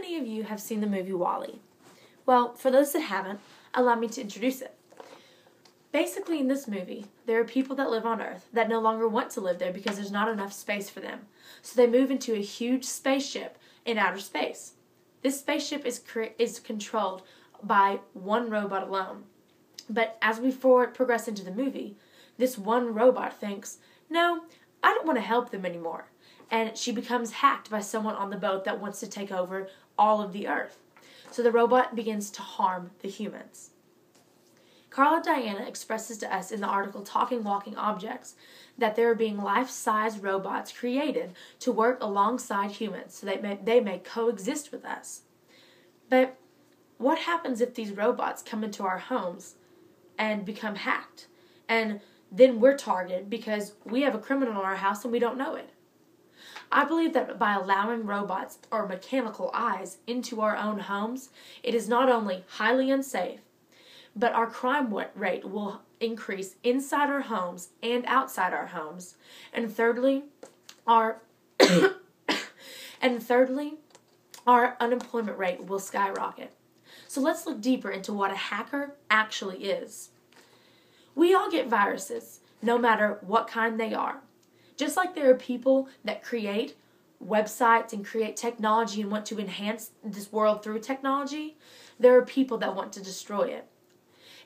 many of you have seen the movie WALL-E? Well, for those that haven't, allow me to introduce it. Basically, in this movie, there are people that live on Earth that no longer want to live there because there's not enough space for them. So they move into a huge spaceship in outer space. This spaceship is controlled by one robot alone. But as we progress into the movie, this one robot thinks, no, I don't want to help them anymore. And she becomes hacked by someone on the boat that wants to take over all of the Earth. So the robot begins to harm the humans. Carla Diana expresses to us in the article Talking Walking Objects that there are being life-size robots created to work alongside humans so they may coexist with us. But what happens if these robots come into our homes and become hacked? And then we're targeted because we have a criminal in our house and we don't know it. I believe that by allowing robots or mechanical eyes into our own homes, it is not only highly unsafe, but our crime rate will increase inside our homes and outside our homes. And thirdly, our unemployment rate will skyrocket. So let's look deeper into what a hacker actually is. We all get viruses, no matter what kind they are. Just like there are people that create websites and create technology and want to enhance this world through technology, there are people that want to destroy it.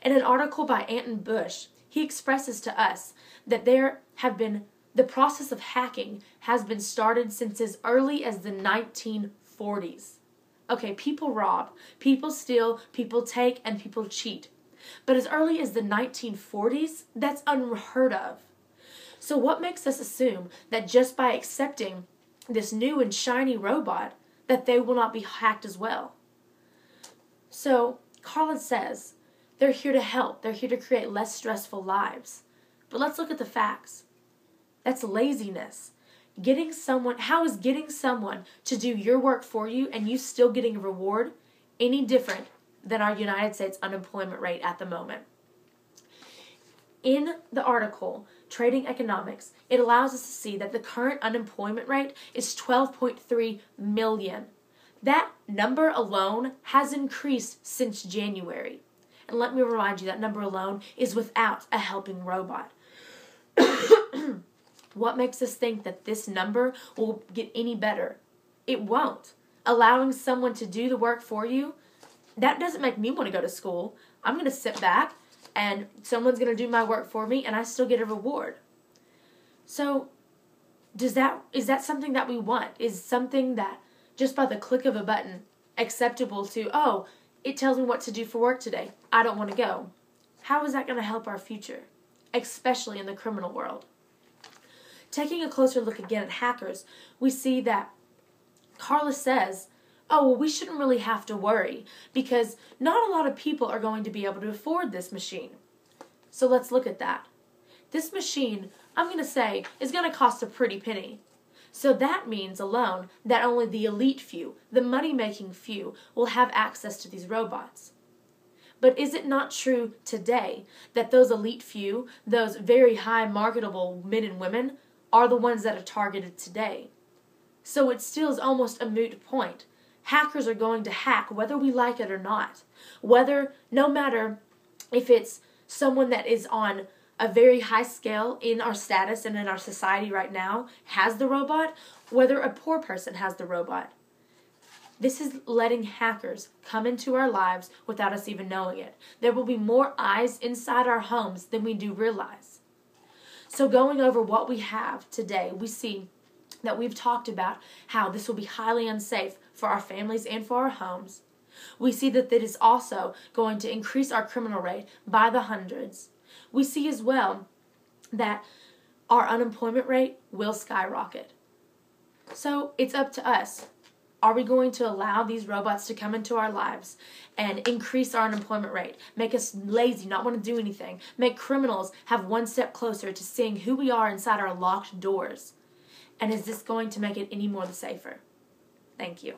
In an article by Anton Bush, he expresses to us that the process of hacking has been started since as early as the 1940s. Okay, people rob, people steal, people take, and people cheat. But as early as the 1940s, that's unheard of. So what makes us assume that just by accepting this new and shiny robot, that they will not be hacked as well? So Carla says they're here to help. They're here to create less stressful lives. But let's look at the facts. That's laziness. How is getting someone to do your work for you and you still getting a reward any different than our United States unemployment rate at the moment? In the article, Trading Economics, it allows us to see that the current unemployment rate is 12.3 million. That number alone has increased since January. And let me remind you, that number alone is without a helping robot. What makes us think that this number will get any better? It won't. Allowing someone to do the work for you, that doesn't make me want to go to school. I'm going to sit back and someone's going to do my work for me and I still get a reward. So is that something that we want? Is something that just by the click of a button acceptable to, oh, it tells me what to do for work today. I don't want to go. How is that going to help our future, especially in the criminal world? Taking a closer look again at hackers, we see that Carla says, oh, well, we shouldn't really have to worry because not a lot of people are going to be able to afford this machine. So let's look at that. This machine, I'm going to say, is going to cost a pretty penny. So that means alone that only the elite few, the money-making few, will have access to these robots. But is it not true today that those elite few, those very high marketable men and women, are the ones that are targeted today? So it still is almost a moot point. Hackers are going to hack whether we like it or not. No matter if it's someone that is on a very high scale in our status and in our society right now has the robot, whether a poor person has the robot. This is letting hackers come into our lives without us even knowing it. There will be more eyes inside our homes than we do realize. So going over what we have today, we see that we've talked about how this will be highly unsafe for our families and for our homes. We see that it is also going to increase our criminal rate by the hundreds. We see as well that our unemployment rate will skyrocket. So it's up to us. Are we going to allow these robots to come into our lives and increase our unemployment rate, make us lazy, not want to do anything, make criminals have one step closer to seeing who we are inside our locked doors? And is this going to make it any more safer? Thank you.